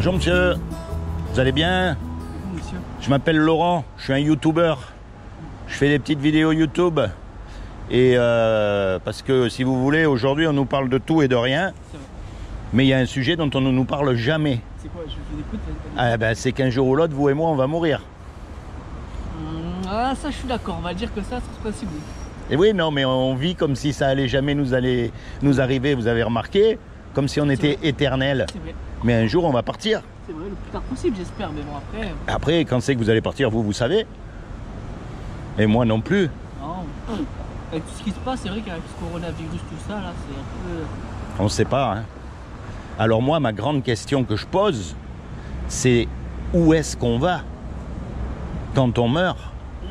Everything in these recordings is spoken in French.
Bonjour monsieur, vous allez bien? Monsieur. Je m'appelle Laurent, je suis un youtubeur. Je fais des petites vidéos YouTube. Et parce que si vous voulez, aujourd'hui on nous parle de tout et de rien. C'est vrai. Mais il y a un sujet dont on ne nous parle jamais. C'est quoi? Je l'écoute. Ah, ben, c'est qu'un jour ou l'autre, vous et moi, on va mourir. Ah, ça je suis d'accord, on va dire que ça c'est possible. Et oui, non, mais on vit comme si ça allait jamais nous arriver, vous avez remarqué, comme si on était éternel. C'est vrai. Mais un jour, on va partir. C'est vrai, le plus tard possible, j'espère, mais bon après. Après, quand c'est que vous allez partir, vous savez. Et moi non plus. Non. Avec tout ce qui se passe, c'est vrai qu'avec ce coronavirus, tout ça, là, c'est un peu. On ne sait pas. Hein. Alors moi, ma grande question que je pose, c'est où est-ce qu'on va quand on meurt?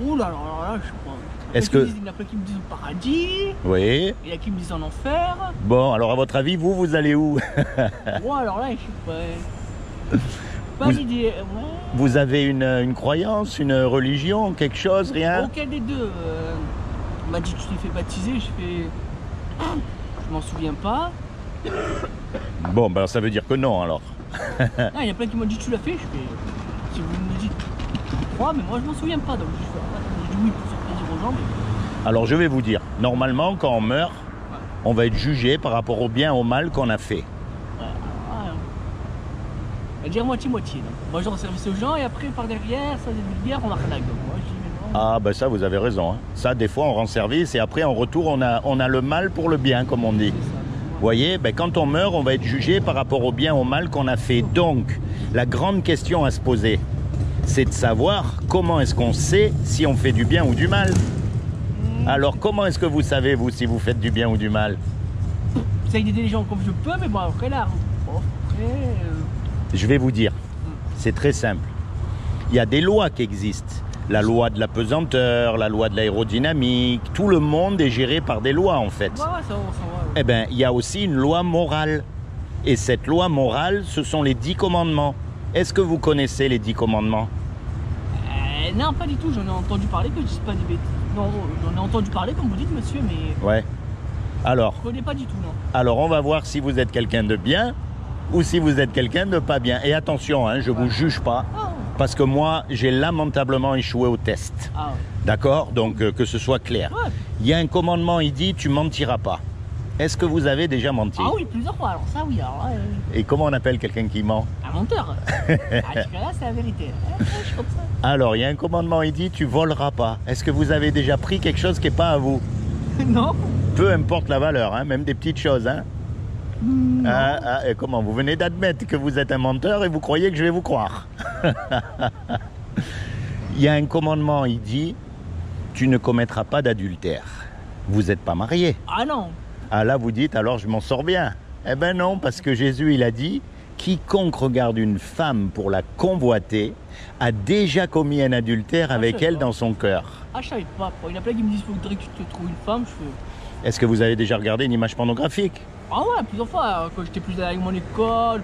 Ouh là, alors là, je sais pas. Est-ce que... Il y en a plein qui me disent au paradis, Oui. il y a qui me disent en enfer. Bon, alors à votre avis, vous allez où? Moi, alors là, je sais pas. Pas d'idée. Ouais. Vous avez une croyance, une religion, quelque chose, rien? Aucun des deux. On m'a dit que tu t'es fait baptiser, je fais. Je m'en souviens pas. Bon, ben ça veut dire que non, alors. Ah, il y a plein qui m'ont dit tu l'as fait, je fais. Si vous me dites, je crois, mais moi je m'en souviens pas. Donc je dis oui pour faire plaisir aux gens. Mais... Alors je vais vous dire, normalement, quand on meurt, Ouais. on va être jugé par rapport au bien, au mal qu'on a fait. On va dire moitié-moitié. Moi je rends service aux gens et après par derrière, ça c'est une bière, on arnaque. Donc moi je dis mais non. Ah ben ça, vous avez raison. Hein. Ça, des fois, on rend service et après, en retour, on a le mal pour le bien, comme on dit. C'est ça. Vous voyez, ben, quand on meurt, on va être jugé par rapport au bien, au mal qu'on a fait. Donc, la grande question à se poser, c'est de savoir comment est-ce qu'on sait si on fait du bien ou du mal. Alors, comment est-ce que vous savez, vous, si vous faites du bien ou du mal? J'essaye d'aider les gens comme je peux, mais bon après là. Bon, après. Je vais vous dire, c'est très simple. Il y a des lois qui existent. La loi de la pesanteur, la loi de l'aérodynamique, tout le monde est géré par des lois en fait. Ouais, ça va, ça va. Eh bien, il y a aussi une loi morale. Et cette loi morale, ce sont les 10 commandements. Est-ce que vous connaissez les 10 commandements? Non, pas du tout, j'en ai entendu parler, que je dise pas des bêtises. Non, j'en ai entendu parler comme vous dites, monsieur, mais Ouais. Alors, je connais pas du tout, non. alors, on va voir si vous êtes quelqu'un de bien ou si vous êtes quelqu'un de pas bien. Et attention, hein, je ne vous juge pas, Ah, parce que moi, j'ai lamentablement échoué au test. ah ouais. D'accord? Donc, que ce soit clair. Ouais. Il y a un commandement, il dit, tu mentiras pas. Est-ce que vous avez déjà menti? Ah oui, plusieurs fois, alors ça oui, alors là, Et comment on appelle quelqu'un qui ment? un menteur. Là, c'est la vérité. Je suis comme ça. Alors, il y a un commandement, il dit, tu voleras pas. Est-ce que vous avez déjà pris quelque chose qui n'est pas à vous? Non. Peu importe la valeur, hein, même des petites choses. Hein. Non. Et comment? Vous venez d'admettre que vous êtes un menteur et vous croyez que je vais vous croire. Il y a un commandement, il dit, tu ne commettras pas d'adultère. Vous n'êtes pas marié. Ah non. Ah là, vous dites, alors je m'en sors bien. Eh ben non, parce que Jésus, il a dit, quiconque regarde une femme pour la convoiter a déjà commis un adultère avec elle dans son cœur. Ah, je savais pas. Il y en a plein qui me disent qu'il faudrait que tu te trouves une femme. Je fais. Est-ce que vous avez déjà regardé une image pornographique? Ah ouais, plusieurs fois. Quand j'étais plus avec mon école,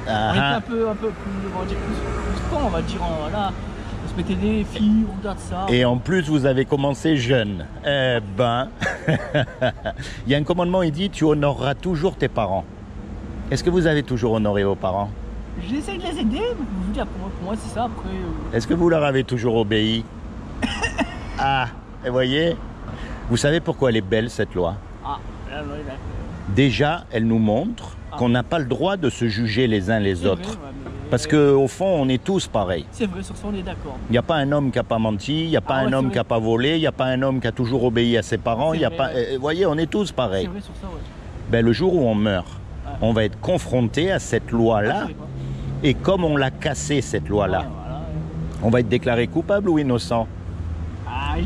on était un peu plus, on va dire, plus con, on va dire. Voilà. On se mettait des filles, on regarde ça. Et en plus, vous avez commencé jeune. Eh ben, il y a un commandement, il dit, tu honoreras toujours tes parents. Est-ce que vous avez toujours honoré vos parents? J'essaie de les aider, mais je vous dis, pour moi c'est ça. Après. Est-ce que vous leur avez toujours obéi? Ah, et voyez, vous savez pourquoi elle est belle, cette loi? Ah, là. Déjà, elle nous montre qu'on n'a pas le droit de se juger les uns les autres. Vrai, ouais, mais... Parce qu'au fond, on est tous pareils. C'est vrai, sur ça on est d'accord. Il n'y a pas un homme qui n'a pas menti, il n'y a pas un homme qui n'a pas volé, il n'y a pas un homme qui a toujours obéi à ses parents. Il y a vrai, pas... ouais. Vous voyez, on est tous C'est pareils. vrai sur ça, ouais. Ben, le jour où on meurt, Ouais. on va être confronté à cette Ah, loi-là. je savais pas. Et comme on l'a cassée, cette loi-là, Ouais, voilà, ouais. on va être déclaré coupable ou innocent? Ah, je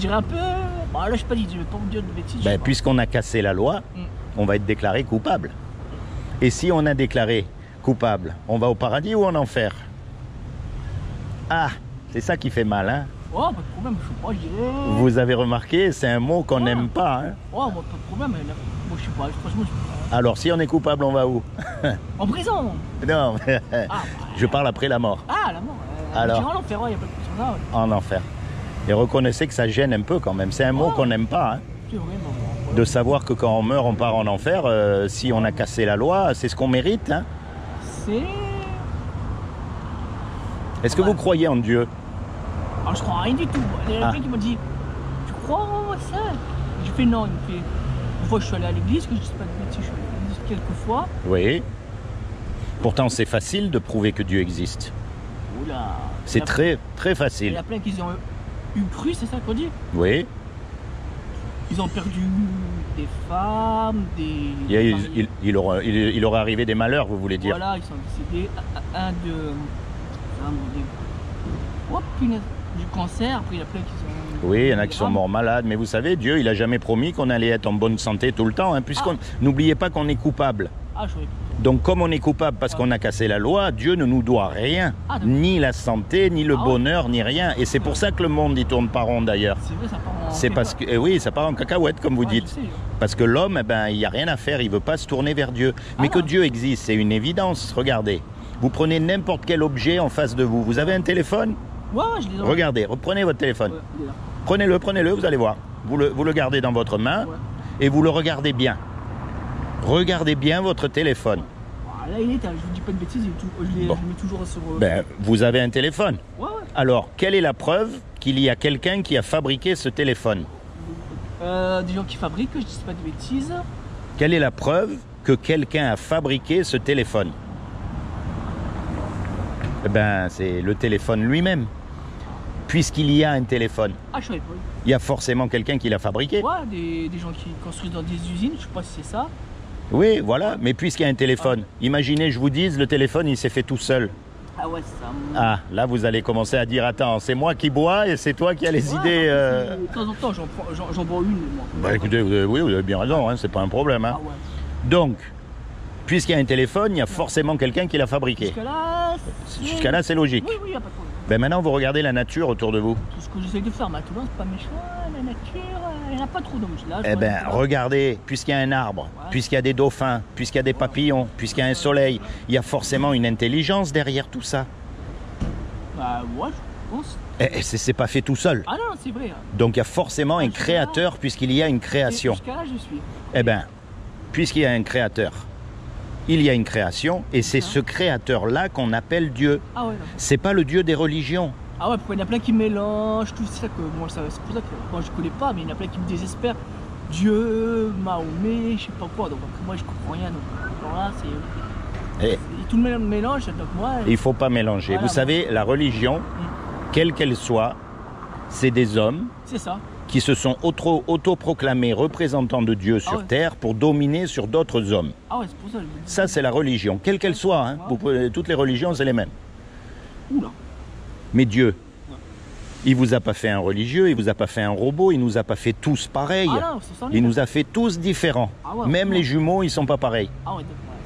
dirais un peu. Bon, là, je sais pas dit, je vais pas vous dire de bêtises. je sais Ben, pas. puisqu'on a cassé la loi, on va être déclaré coupable. Et si on a déclaré coupable, on va au paradis ou en enfer? Ah, c'est ça qui fait mal, hein? Oh, pas de problème, je sais pas, je dirais. Vous avez remarqué, c'est un mot qu'on Ouais. n'aime pas, hein? Oh, moi, pas de problème, mais là, moi, je sais pas, franchement, je sais Alors, si on est coupable, on va où? pas. En prison. Non, Ah, je parle après la mort, ah, la mort. Alors. Je dirais en enfer, ouais, y a pas de question là. Ouais. en enfer. Et reconnaissez que ça gêne un peu quand même. C'est un mot Oh. qu'on n'aime pas, hein? C'est vrai, bon. De savoir que quand on meurt, on part en enfer. Si on a cassé la loi, c'est ce qu'on mérite, hein? c'est... Est-ce que vous croyez en Dieu? Alors je crois à rien du tout. Il y a quelqu'un qui m'a dit, tu crois en ça? J'ai fait non, il me fait... Une fois je suis allé à l'église, que je dis pas de bêtises, je suis allé à l'église quelques fois. Oui. Pourtant c'est facile de prouver que Dieu existe. Oula. C'est très Il y facile. a plein qui ont eu cru, c'est ça qu'on dit? Oui. Ils ont perdu des femmes, des... Il aurait arrivé des malheurs, vous voulez dire? Voilà, ils sont décédés. Un de... Oh punaise, du cancer, après il y a plein qui sont... Oui, il y en a qui sont morts malades, mais vous savez, Dieu, il n'a jamais promis qu'on allait être en bonne santé tout le temps, hein, puisqu'on... N'oubliez pas qu'on est coupable. Ah, je savais pas. Donc comme on est coupable parce qu'on a cassé la loi, Dieu ne nous doit rien, ni la santé, ni le bonheur, ni rien. Et c'est pour ça que le monde il tourne pas rond d'ailleurs. C'est vrai, ça part en... C'est parce que, oui, ça part en cacahuète comme vous dites. Je sais. Parce que l'homme, eh ben, il n'y a rien à faire, il veut pas se tourner vers Dieu. Mais que Dieu existe, c'est une évidence. Regardez, vous prenez n'importe quel objet en face de vous. Vous avez un téléphone? Ouais, je l'ai. Regardez, reprenez votre téléphone. Ouais, il est là. Prenez-le, vous allez voir. Vous le gardez dans votre main et vous le regardez bien. Regardez bien votre téléphone. Là, il est, je vous dis pas de bêtises, je le mets toujours sur... Ben, vous avez un téléphone. Ouais. Alors, quelle est la preuve qu'il y a quelqu'un qui a fabriqué ce téléphone? Des gens qui fabriquent, je dis pas de bêtises. Quelle est la preuve que quelqu'un a fabriqué ce téléphone? Eh ben, c'est le téléphone lui-même. Puisqu'il y a un téléphone, Ah, je savais pas. il y a forcément quelqu'un qui l'a fabriqué. Ouais, des gens qui construisent dans des usines, je sais pas si c'est ça. Oui, voilà, mais puisqu'il y a un téléphone, imaginez, je vous dise, le téléphone, il s'est fait tout seul. Ah ouais, c'est ça. Ah, là, vous allez commencer à dire, attends, c'est moi qui bois et c'est toi qui as les idées... De temps en temps, j'en bois une, moi. Bah écoutez, oui, vous avez bien raison, hein, c'est pas un problème. Hein. Ah ouais. Donc, puisqu'il y a un téléphone, il y a forcément quelqu'un qui l'a fabriqué. Jusqu'à là, c'est logique. Oui, il n'y a pas de problème. Ben maintenant, vous regardez la nature autour de vous. C'est ce que j'essaie de faire maintenant, c'est pas méchant, la nature, il n'y en a pas trop donc là. Eh ben, regardez, puisqu'il y a un arbre, puisqu'il y a des dauphins, puisqu'il y a des papillons, puisqu'il y a un soleil, il y a forcément une intelligence derrière tout ça. Bah, ouais, je pense. Et c'est pas fait tout seul. Ah non, c'est vrai. Donc, il y a forcément un créateur, puisqu'il y a une création. Jusqu'à là, je suis. Eh ben, puisqu'il y a un créateur, il y a une création, et c'est ce créateur-là qu'on appelle Dieu. Ah ouais, c'est pas le Dieu des religions. Ah ouais, il y en a plein qui mélangent tout ça, que moi, c'est pour ça que moi je connais pas, mais il y en a plein qui me désespèrent. Dieu, Mahomet, je sais pas quoi, donc après, moi je comprends rien. Donc alors là, c'est. Tout le monde mélange, donc moi. Il faut pas mélanger. Voilà, vous savez, la religion, quelle qu'elle soit, c'est des hommes. C'est ça. Qui se sont autoproclamés représentants de Dieu sur terre pour dominer sur d'autres hommes. Ah ouais, c'est pour ça. Ça, c'est la religion, quelle qu'elle soit. Hein. Toutes les religions, c'est les mêmes. Oula. Mais Dieu, il vous a pas fait un religieux, il vous a pas fait un robot, il nous a pas fait tous pareils. Ah non, ça, il nous a fait tous différents. Ah ouais, même les jumeaux, ils sont pas pareils. Ah ouais,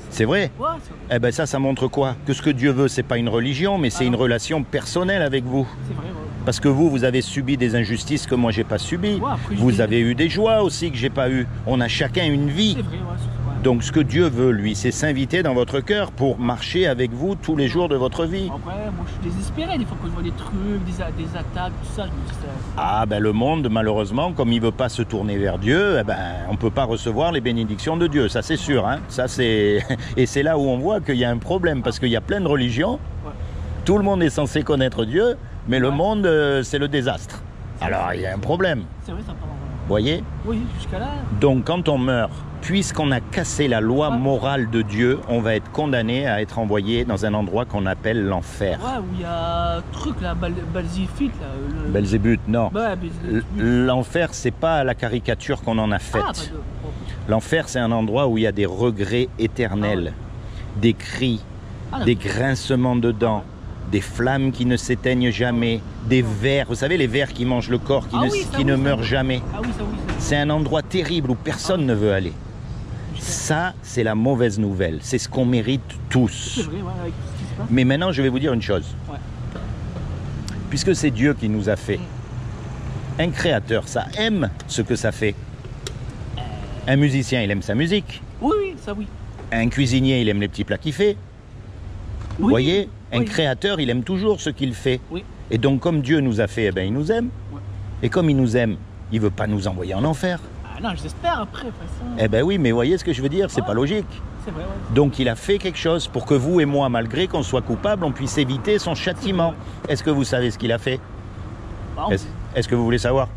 c'est vrai. Ouais, eh ben ça montre quoi? Que ce que Dieu veut, c'est pas une religion, mais c'est une relation personnelle avec vous. C'est vrai, ouais. Parce que vous avez subi des injustices que moi j'ai pas subies. Ouais, après, vous avez eu des joies aussi que j'ai pas eu. On a chacun une vie. C'est vrai, ouais. Donc ce que Dieu veut, lui, c'est s'inviter dans votre cœur pour marcher avec vous tous les jours de votre vie. Après, moi je suis désespéré des fois quand je vois des trucs, des attaques, tout ça. Je me dis ça. Ah ben le monde, malheureusement, comme il veut pas se tourner vers Dieu, eh ben on peut pas recevoir les bénédictions de Dieu. Ça c'est sûr. Hein. Ça c'est et c'est là où on voit qu'il y a un problème parce qu'il y a plein de religions. Ouais. Tout le monde est censé connaître Dieu, mais le monde c'est le désastre. Alors il y a un problème. C'est vrai, ça part. Vous voyez? Oui, jusqu'à là. Donc quand on meurt, puisqu'on a cassé la loi morale de Dieu, on va être condamné à être envoyé dans un endroit qu'on appelle l'enfer. Ouais, où il y a un truc là, Belzébuth là. Belzébuth, non. Ouais, l'enfer, c'est pas la caricature qu'on en a faite. L'enfer, c'est un endroit où il y a des regrets éternels, des cris, des grincements de dents, des flammes qui ne s'éteignent jamais, des vers, vous savez les vers qui mangent le corps, qui ne meurent jamais. C'est un endroit terrible où personne ne veut aller. Ça, c'est la mauvaise nouvelle. C'est ce qu'on mérite tous. C'est vrai, ouais, avec tout ce qui se passe. Mais maintenant, je vais vous dire une chose. Ouais. Puisque c'est Dieu qui nous a fait, un créateur, ça aime ce que ça fait. Un musicien, il aime sa musique. Oui, ça oui. Un cuisinier, il aime les petits plats qu'il fait. Vous voyez, un créateur, il aime toujours ce qu'il fait. Oui. Et donc, comme Dieu nous a fait, eh ben, il nous aime. Ouais. Et comme il nous aime, il ne veut pas nous envoyer en enfer. Ah non, j'espère après, de toute façon. Eh ben oui, mais vous voyez ce que je veux dire, c'est pas logique. C'est vrai, ouais. Donc il a fait quelque chose pour que vous et moi, malgré qu'on soit coupables, on puisse éviter son châtiment. Est-ce que vous savez ce qu'il a fait? Bah, Est-ce que vous voulez savoir?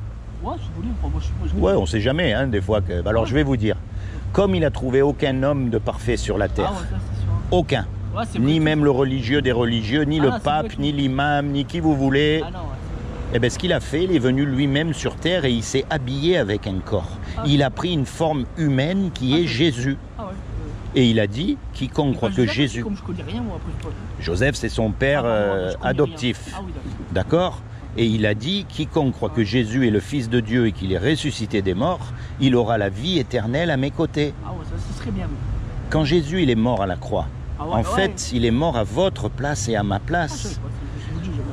Ouais, si vous voulez. Moi, je Ouais, on sait jamais, hein, des fois. Que... Alors je vais vous dire. Comme il a trouvé aucun homme de parfait sur la terre, Ah ouais, ça, c'est sûr. aucun, Ouais, ni même le religieux des religieux, ni le non, pape, ni l'imam, ni qui vous voulez, Ah non, ouais. eh bien ce qu'il a fait, il est venu lui-même sur terre et il s'est habillé avec un corps. Il a pris une forme humaine qui est Jésus. Ah ouais. Et il a dit, quiconque croit que Jésus... Comme je connais rien, moi, après, je peux... Joseph, c'est son père je connais adoptif. rien. Ah oui, D'accord? Et il a dit, quiconque croit que Jésus est le Fils de Dieu et qu'il est ressuscité des morts, il aura la vie éternelle à mes côtés. Ah ouais, ça serait bien. Quand Jésus il est mort à la croix, Ah ouais, en fait, il est mort à votre place et à ma place.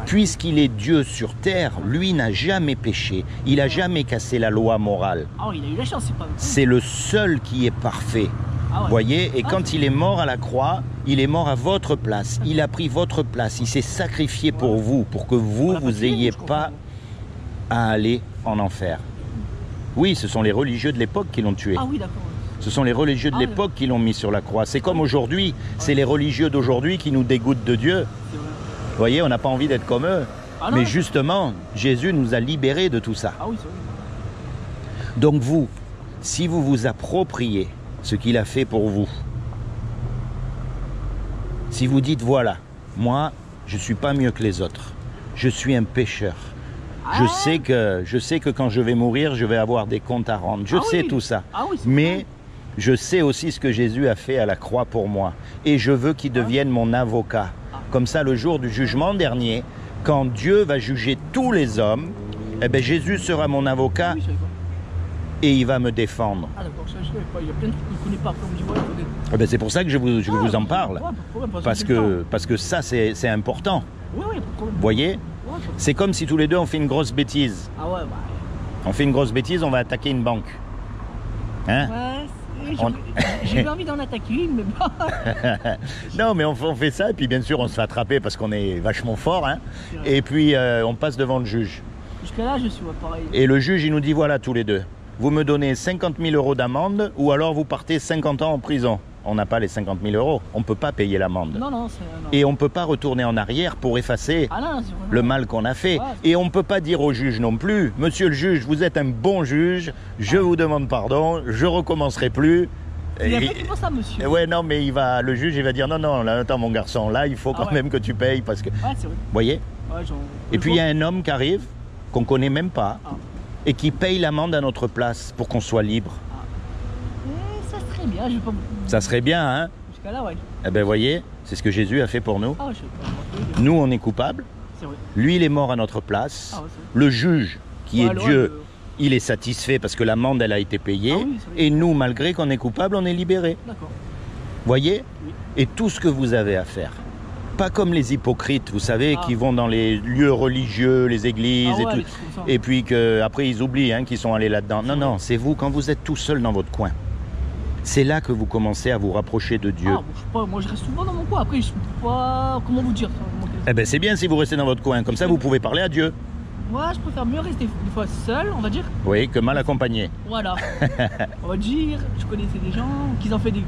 Puisqu'il est Dieu sur terre, lui n'a jamais péché. Il n'a jamais cassé la loi morale. Ah oui, il a eu la chance, c'est pas... C'est le seul qui est parfait. Ah ouais. Voyez, et quand il est mort à la croix, il est mort à votre place. Il a pris votre place. Il s'est sacrifié pour vous, pour que vous n'ayez pas à aller en enfer. Oui, ce sont les religieux de l'époque qui l'ont tué. Ah oui, d'accord. Ce sont les religieux de l'époque qui l'ont mis sur la croix. C'est comme aujourd'hui, c'est les religieux d'aujourd'hui qui nous dégoûtent de Dieu. Vous voyez, on n'a pas envie d'être comme eux. Mais justement, Jésus nous a libérés de tout ça. Ah oui, c'est vrai. Donc vous, si vous vous appropriez ce qu'il a fait pour vous, si vous dites, voilà, moi, je ne suis pas mieux que les autres, je suis un pécheur, je sais que quand je vais mourir, je vais avoir des comptes à rendre, je sais tout ça, mais je sais aussi ce que Jésus a fait à la croix pour moi, et je veux qu'il devienne mon avocat. Comme ça, le jour du jugement dernier, quand Dieu va juger tous les hommes, eh bien, Jésus sera mon avocat et il va me défendre. Ah d'accord, je sais pas, il y a plein de trucs que je ne connais pas. Comme on dit, ouais, Eh bien, c'est pour ça que je vous en parle. Parce que ça, c'est important. Oui, oui, vous voyez, c'est comme si tous les deux on fait une grosse bêtise. Ah ouais, bah... On fait une grosse bêtise, on va attaquer une banque. Hein? J'ai pas envie d'en attaquer une, mais bon. Non, mais on fait ça, et puis bien sûr, on se fait attraper parce qu'on est vachement fort. Hein, et puis, on passe devant le juge. Jusqu'à là, je suis pareil. Et le juge, il nous dit, voilà, tous les deux. Vous me donnez 50 000 euros d'amende, ou alors vous partez 50 ans en prison. On n'a pas les 50 000 euros. On ne peut pas payer l'amende. Non, non, et on ne peut pas retourner en arrière pour effacer le mal qu'on a fait. Ouais, et on ne peut pas dire au juge non plus, monsieur le juge, vous êtes un bon juge, je vous demande pardon, je ne recommencerai plus. Il y a pas qui pense ça, monsieur. Ouais, non, mais le juge, il va dire, non, non, là, attends, mon garçon, là, il faut quand même que tu payes, parce que... Ouais, c'est vrai. Vous voyez? Et puis, il y a un homme qui arrive, qu'on ne connaît même pas, et qui paye l'amende à notre place pour qu'on soit libre. Ça serait bien, je vais pas... Ça serait bien, hein? Jusqu'à là, ouais. Eh bien, voyez, c'est ce que Jésus a fait pour nous. Ah, je sais pas. Nous, on est coupables. C'est vrai. Lui, il est mort à notre place. Ah, ouais, le juge, qui est Dieu, il est satisfait parce que l'amende, elle a été payée. Ah, oui, et nous, malgré qu'on est coupable, on est libérés. D'accord. Voyez? Oui. Et tout ce que vous avez à faire. Pas comme les hypocrites, vous savez, qui vont dans les lieux religieux, les églises et tout. Et puis qu'après, ils oublient qu'ils sont allés là-dedans. Non, non, c'est vous, quand vous êtes tout seul dans votre coin. C'est là que vous commencez à vous rapprocher de Dieu. Ah, bon, je sais pas, moi je reste souvent dans mon coin. Après, je sais pas comment vous dire ça. Eh bien, c'est bien si vous restez dans votre coin. Comme ça, vous pouvez parler à Dieu. Moi, je préfère mieux rester des fois seul, on va dire. Oui, que mal accompagné. Voilà. On va dire, je connaissais des gens qui ont fait des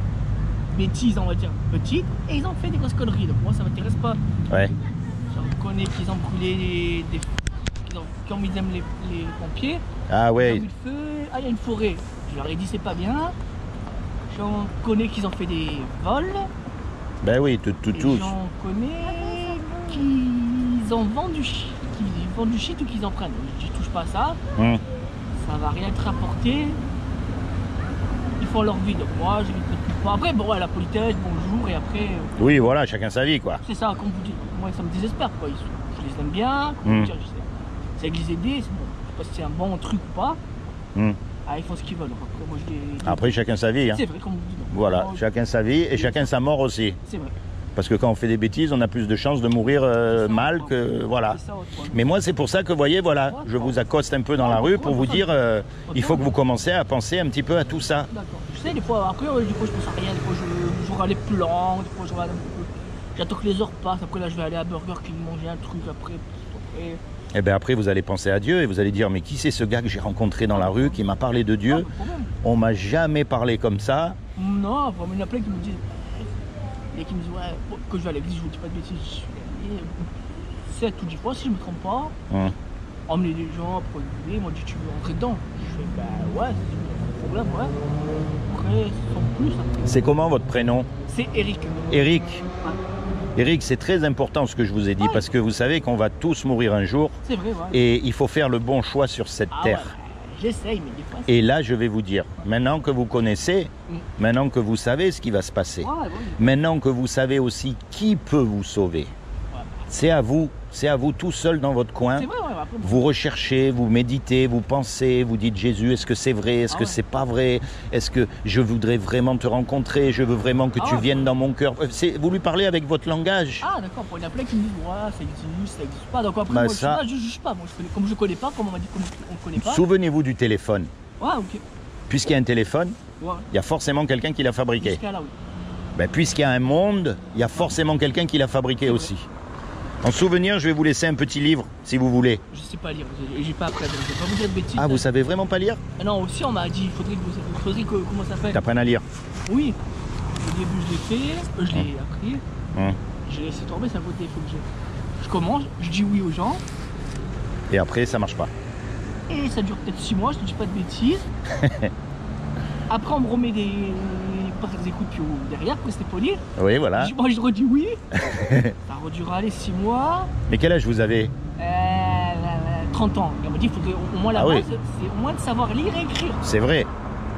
bêtises, on va dire, petites, et ils ont fait des grosses conneries. Donc moi, ça m'intéresse pas. Ouais. J'en connais qui ont brûlé qui ont mis les pompiers. Ah ouais. Ils ont mis le feu. Ah, il y a une forêt. Je leur ai dit, c'est pas bien. J'en connais qui ont fait des vols. Ben oui, tous. J'en connais qui en vendent du shit, ou qu'ils en prennent. Je touche pas à ça. Ça va rien te rapporter. Ils font leur vie. Donc moi, j'évite pas. Après, bon, ouais, la politesse, bonjour, et après. Oui, voilà, chacun sa vie, quoi. C'est ça, comme vous dites. Moi, ça me désespère, quoi. Je les aime bien. Comment dire, c'est avec les aider. C'est bon. Je sais pas si c'est un bon truc ou pas. Ah, ils font ce qu'ils veulent. Après, chacun sa vie. Hein. C'est vrai, comme vous dites. Voilà, chacun sa vie et chacun sa mort aussi. C'est vrai. Parce que quand on fait des bêtises, on a plus de chances de mourir mal que... Voilà. Mais moi, c'est pour ça que, vous voyez, voilà, je vous accoste un peu dans la rue pour vous dire, il faut que vous commencez à penser un petit peu à tout ça. D'accord. Je sais, des fois, après, des fois, je pense à rien. Des fois, je regarde les plans. Des fois, je regarde un peu. J'attends que les heures passent. Après, là, je vais aller à Burger King manger un truc après. Et bien après, vous allez penser à Dieu et vous allez dire, mais qui c'est ce gars que j'ai rencontré dans la rue, qui m'a parlé de Dieu? On m'a jamais parlé comme ça. Non, vraiment, il y en a plein qui me disent, et qui me disent, ouais, quand je vais à l'église, je vous dis pas de bêtises, je suis allé 7 ou 10 fois, si je me trompe pas, emmener des gens pour rigoler, moi, dit, tu veux rentrer dedans? Je fais, bah ouais, c'est pas de problème, ouais. Après, sans plus. Après. C'est comment votre prénom? C'est Eric. Eric. Ouais. Eric, c'est très important ce que je vous ai dit, parce que vous savez qu'on va tous mourir un jour. C'est vrai, ouais. Et il faut faire le bon choix sur cette terre. Ouais, j'essaye, mais des fois... Et là, je vais vous dire, maintenant que vous connaissez, maintenant que vous savez ce qui va se passer, maintenant que vous savez aussi qui peut vous sauver, c'est à vous tout seul dans votre coin. C'est vrai, ouais, après, vous recherchez, vous méditez, vous pensez, vous dites Jésus, est-ce que c'est vrai, est-ce que c'est pas vrai, est-ce que je voudrais vraiment te rencontrer, je veux vraiment que tu viennes dans mon cœur. Vous lui parlez avec votre langage. Ah d'accord, il y en a plein qui me disent ouais, ça existe pas. Donc après, moi, je juge pas. Moi, comme je connais pas, comme on m'a dit qu'on ne connaît pas. Souvenez-vous du téléphone. Ouais, ok. Puisqu'il y a un téléphone, il y a forcément quelqu'un qui l'a fabriqué. Jusqu'à là, oui. Ben, puisqu'il y a un monde, il y a forcément quelqu'un qui l'a fabriqué aussi. En souvenir, je vais vous laisser un petit livre, si vous voulez. Je sais pas lire, j'ai pas appris, je vais pas vous dire de bêtises. Ah, vous savez vraiment pas lire? Non, aussi on m'a dit, il faudrait que, comment ça fait? T'apprennes à lire? Oui. Au début, je l'ai fait, je l'ai appris. J'ai laissé tomber, ça côté, il faut que je commence, je dis oui aux gens. Et après, ça marche pas. Et ça dure peut-être 6 mois, je ne dis pas de bêtises. Après, on me remet des coups de pied derrière pour rester poli. Oui, voilà. Moi, je redis oui. Ça a dû aller 6 mois. Mais quel âge vous avez? 30 ans. Et on m'a dit qu'il faudrait au moins la base, c'est au moins de savoir lire et écrire. C'est vrai.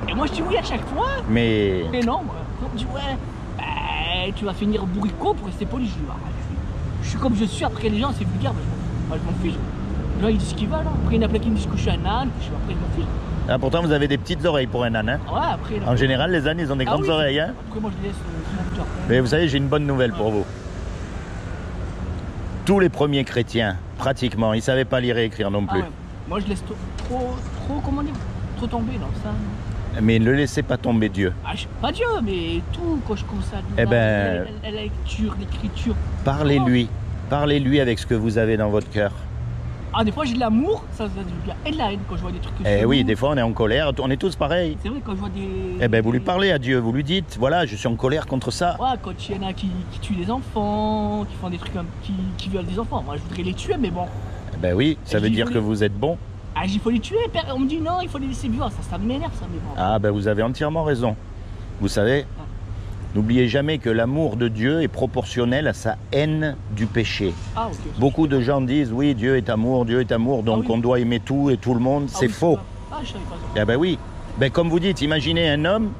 Et moi, je dis oui à chaque fois. Mais non, moi. On me dit ouais, tu vas finir bourricot pour rester poli. Je dis, je suis comme je suis. Après, les gens, c'est vulgaire. Moi, je m'en fiche. Les gens, ils disent ce qu'ils veulent. Après, il y en a plein qui me disent que je suis un âne. Après, je m'en fiche. Ah, pourtant, vous avez des petites oreilles pour un âne. Hein? Ouais, après, en général, les ânes, ils ont des grandes oreilles. Hein? Après, moi, je laisse mon mais vous savez, j'ai une bonne nouvelle pour vous. Tous les premiers chrétiens, pratiquement, ils ne savaient pas lire et écrire non plus. Moi, je laisse trop, comment dire, trop tomber dans ça. Mais ne laissez pas tomber Dieu. Pas Dieu, mais tout, quand je commence à la lecture, l'écriture. Parlez-lui. Parlez-lui avec ce que vous avez dans votre cœur. Ah, des fois j'ai de l'amour, ça veut dire, et de la haine quand je vois des trucs. Oui, des fois on est en colère, on est tous pareils. C'est vrai, quand je vois des. Eh ben, vous lui parlez à Dieu, vous lui dites, voilà, je suis en colère contre ça. Ouais, quand il y en a qui tuent des enfants, qui font des trucs, qui violent des enfants. Moi, je voudrais les tuer, mais bon. Eh ben oui, ça veut dire que vous êtes bon. Ah, il faut les tuer, on me dit non, il faut les laisser vivre, ça m'énerve, ça, mais bon. Ah, ben vous avez entièrement raison. Vous savez, n'oubliez jamais que l'amour de Dieu est proportionnel à sa haine du péché. Ah, ok. Beaucoup de gens disent, oui, Dieu est amour, donc on doit aimer tout et tout le monde. C'est faux. Ah, je savais pas ça. Ah ben oui. Ben, comme vous dites, imaginez un homme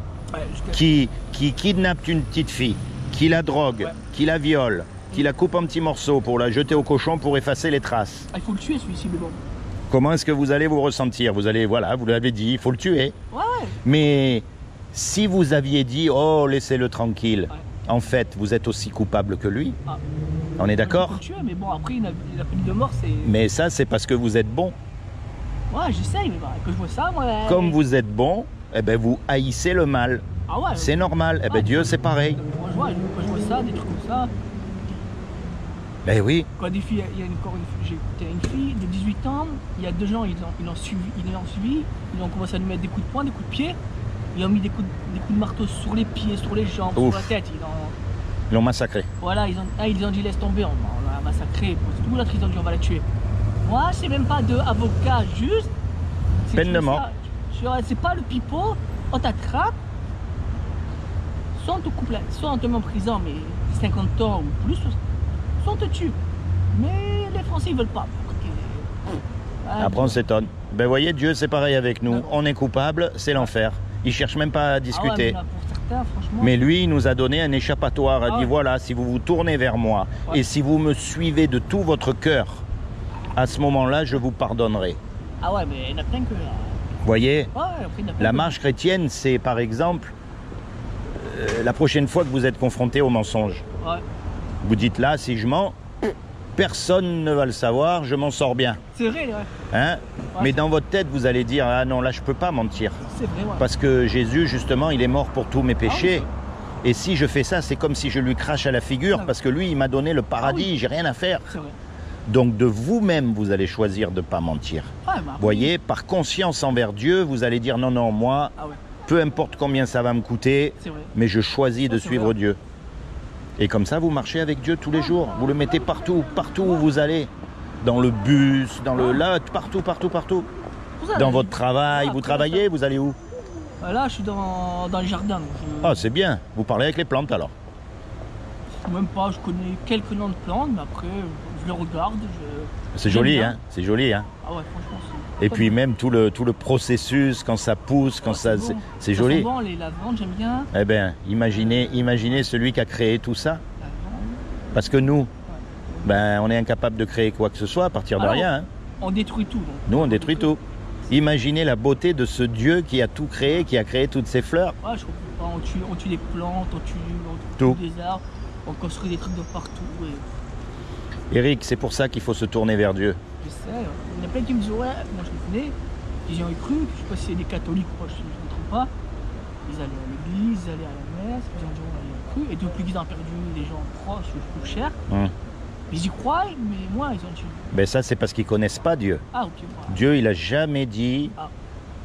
qui kidnappe une petite fille, qui la drogue, qui la viole, qui la coupe en petits morceaux pour la jeter au cochon pour effacer les traces. Ah, il faut le tuer celui-ci, mais bon. Comment est-ce que vous allez vous ressentir? Vous allez, voilà, vous l'avez dit, il faut le tuer. Ouais. Mais si vous aviez dit, oh, laissez-le tranquille, en fait, vous êtes aussi coupable que lui. Ah. On est d'accord? Il faut le tuer, mais bon, après, la peine de mort, c'est... Mais ça, c'est parce que vous êtes bon. Ouais, j'essaye, mais quand je vois ça, moi... Comme vous êtes bon, eh ben, vous haïssez le mal. Ah ouais. C'est normal. Eh ben, Dieu, c'est pareil. Quand je vois ça, des trucs comme ça... Ben oui. Quand des filles, il y a une fille de 18 ans, il y a 2 gens, ils l'ont suivi, ils ont commencé à lui mettre des coups de poing, des coups de pied, ils ont mis des coups de marteau sur les pieds, sur les jambes, sur la tête. Ils l'ont massacré. Voilà, ils ont dit laisse tomber, on l'a massacré, tout l'autre ils ont dit on va la tuer. Moi, c'est même pas de avocat juste. Peine de mort. C'est pas le pipeau, on t'attrape, soit on te coupe soit on te met en prison, mais 50 ans ou plus, soit on te tue. Mais les Français ils veulent pas. Après on s'étonne. Ben voyez, Dieu c'est pareil avec nous. On est coupable, c'est l'enfer. Il cherche même pas à discuter. Ah ouais, mais pour certains, franchement... mais lui, il nous a donné un échappatoire. Il a dit voilà, si vous vous tournez vers moi et si vous me suivez de tout votre cœur, à ce moment-là, je vous pardonnerai. Ah ouais, mais il y en a plein que... Vous voyez, la marche chrétienne, c'est par exemple la prochaine fois que vous êtes confronté au mensonge. Vous dites là, si je mens, personne ne va le savoir, je m'en sors bien. C'est vrai, hein? Mais dans votre tête, vous allez dire, ah non, là, je peux pas mentir. C'est vrai, parce que Jésus, justement, il est mort pour tous mes péchés. Et si je fais ça, c'est comme si je lui crache à la figure, parce que lui, il m'a donné le paradis, j'ai rien à faire. C'est vrai. Donc de vous-même, vous allez choisir de ne pas mentir. Ouais, bah, Vous voyez, par conscience envers Dieu, vous allez dire non, non, moi, ah ouais, peu importe combien ça va me coûter, c'est vrai. mais je choisis de c'est suivre vrai. Dieu. Et comme ça, vous marchez avec Dieu tous les jours. Vous le mettez partout, partout où vous allez. Dans le bus, dans le là, partout, partout, partout. Pour ça, Dans là, votre travail, vous travaillez, vous allez où? Là, je suis dans les jardins. Donc Ah, c'est bien. Vous parlez avec les plantes alors. même pas, je connais quelques noms de plantes, mais après, je les regarde. C'est j'aime joli, bien. hein? C'est joli, hein? Ah ouais, franchement, c'est. Et puis même tout le processus, quand ça pousse, quand ça, bon. c'est Ça joli. sent bon, les lavandes, j'aime bien. Eh bien, imaginez celui qui a créé tout ça. Lavande. Parce que nous, ben, on est incapable de créer quoi que ce soit à partir de Alors, rien. Hein. On détruit tout. Donc. Nous, on détruit tout. Imaginez la beauté de ce Dieu qui a tout créé, qui a créé toutes ces fleurs. Ouais, je comprends pas. On tue les plantes, on tue Tout. des arbres, on construit des trucs de partout. Et Eric, c'est pour ça qu'il faut se tourner vers Dieu. je sais, il y en a plein qui me disent ouais, moi je les connais, ils y ont cru, je sais pas si c'est des catholiques, moi je ne trompe pas. Ils allaient à l'église, ils allaient à la messe, ils ont dit ouais, ils ont cru, et depuis qu'ils ont perdu des gens proches, plus cher. Ils y croient, mais moi ils ont dit. Ben ça, c'est parce qu'ils ne connaissent pas Dieu. Ah ok, voilà. Dieu, il n'a jamais dit Ah.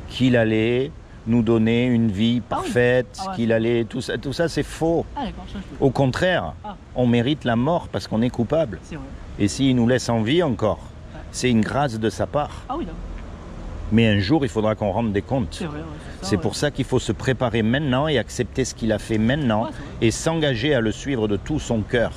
qu'il allait nous donner une vie Ah oui. parfaite, Ah ouais. qu'il allait... Tout ça c'est faux. Ah d'accord, ça je peux. Au contraire, Ah. on mérite la mort parce qu'on est coupable. C'est vrai. Et s'il nous laisse en vie encore, Ouais. c'est une grâce de sa part. Ah oui, d'accord. Mais un jour, il faudra qu'on rende des comptes. C'est vrai, ouais, C'est pour ça qu'il faut se préparer maintenant et accepter ce qu'il a fait maintenant Ouais, c'est vrai. et s'engager à le suivre de tout son cœur.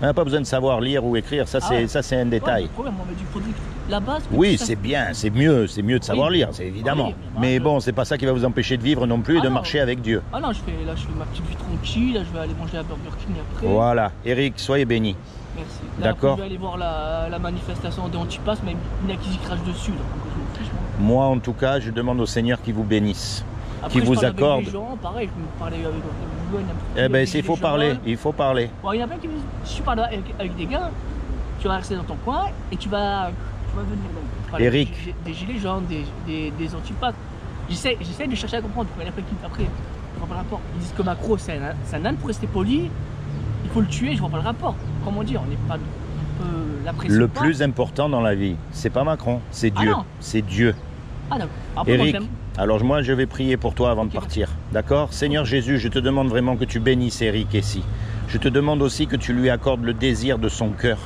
On n'a pas besoin de savoir lire ou écrire, ça Ah c'est ouais. ça c'est un Ouais, détail. le problème, on m'a dit faudrait que la base. que Oui, tu c'est saches- bien, c'est mieux de savoir lire, c'est évidemment. Oui, Mais bon, c'est pas ça qui va vous empêcher de vivre non plus et Ah de non. marcher avec Dieu. Ah non, je fais ma petite vie tranquille, là, je vais aller manger à Burger King après. Voilà, Eric, soyez béni. Merci. Là, D'accord. après, je vais aller voir la manifestation des Antipas, mais il y en a qui y crachent dessus. Donc, je m'en fiche, moi. Moi, en tout cas, je demande au Seigneur qu'il vous bénisse, Après, qu'il je vous parle avec accorde. des gens, pareil, je me parlais avec Eh ben, il faut parler, il faut parler. Bon, il y en a plein qui me disent, si tu parles avec des gars, tu vas rester dans ton coin et tu vas venir. Donc, parler Eric. Des gilets jaunes, des Antipas. J'essaie de chercher à comprendre. Mais il y en a plein qui, après, je vois pas le rapport. Ils disent que Macron, c'est un âne, pour rester poli. Il faut le tuer, je vois pas le rapport. Comment dire, on n'est pas. On peut l'apprécier. Le pas. plus important dans la vie, c'est pas Macron, c'est Ah Dieu. non. C'est Dieu. Ah d'accord. Après, moi, Eric, j'aime. alors moi je vais prier pour toi avant Ok, de partir. D'accord? Seigneur Jésus, je te demande vraiment que tu bénisses Eric ici. Je te demande aussi que tu lui accordes le désir de son cœur.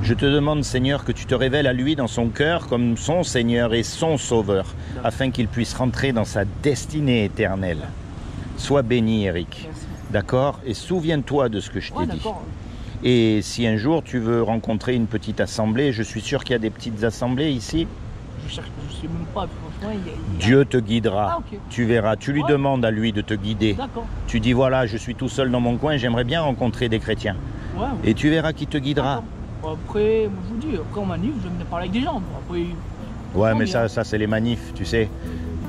Je te demande, Seigneur, que tu te révèles à lui dans son cœur comme son Seigneur et son Sauveur, afin qu'il puisse rentrer dans sa destinée éternelle. Sois béni, Eric. Merci. D'accord? Et souviens-toi de ce que je t'ai Ouais, dit. d'accord. Et si un jour tu veux rencontrer une petite assemblée, je suis sûr qu'il y a des petites assemblées ici, Je cherche, je sais même pas, franchement, il y a. Dieu te guidera. Ah, ok. Tu verras, tu lui Ouais. demandes à lui de te guider. D'accord. Tu dis voilà, je suis tout seul dans mon coin, j'aimerais bien rencontrer des chrétiens. Ouais. ouais. Et tu verras qui te guidera. D'accord. Bon, après, moi, je vous dis, après on manif, je vais venir parler avec des gens. Bon, après, Ouais, non, mais mais, ça c'est les manifs, tu sais.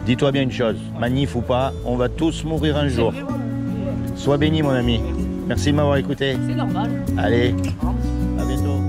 Dis-toi bien une chose, manif ou pas, on va tous mourir un c'est jour. vrai, voilà. Sois béni mon ami. Merci de m'avoir écouté. C'est normal. Allez, Hein. à bientôt.